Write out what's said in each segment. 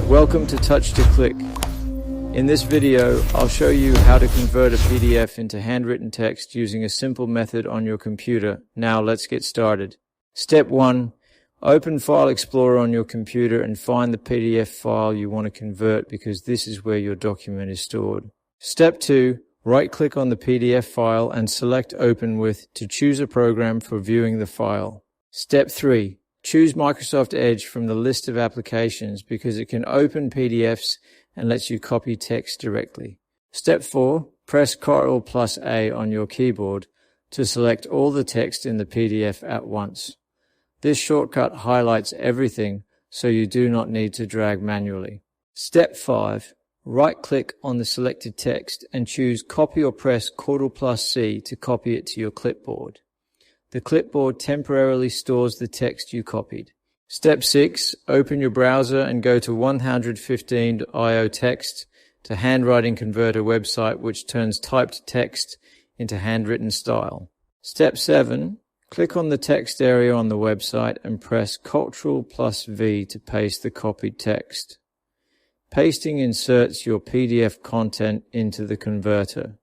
Welcome to Touch to Click. In this video, I'll show you how to convert a PDF into handwritten text using a simple method on your computer. Now let's get started. Step 1. Open File Explorer on your computer and find the PDF file you want to convert because this is where your document is stored. Step 2. Right-click on the PDF file and select Open With to choose a program for viewing the file. Step 3. Choose Microsoft Edge from the list of applications because it can open PDFs and lets you copy text directly. Step 4. Press Ctrl+A on your keyboard to select all the text in the PDF at once. This shortcut highlights everything so you do not need to drag manually. Step 5. Right-click on the selected text and choose Copy or press Ctrl+C to copy it to your clipboard. The clipboard temporarily stores the text you copied. Step 6. Open your browser and go to 115.io text to Handwriting Converter website which turns typed text into handwritten style. Step 7. Click on the text area on the website and press Ctrl+V to paste the copied text. Pasting inserts your PDF content into the converter.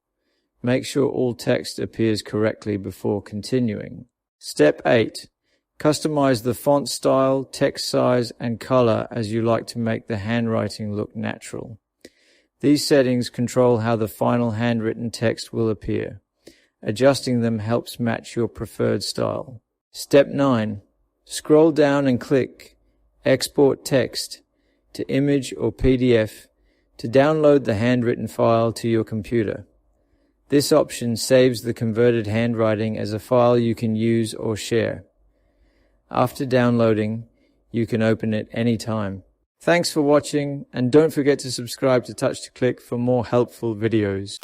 Make sure all text appears correctly before continuing. Step 8. Customize the font style, text size, and color as you like to make the handwriting look natural. These settings control how the final handwritten text will appear. Adjusting them helps match your preferred style. Step 9. Scroll down and click Export Text to Image or PDF to download the handwritten file to your computer. This option saves the converted handwriting as a file you can use or share. After downloading, you can open it anytime. Thanks for watching, and don't forget to subscribe to Touch to Click for more helpful videos.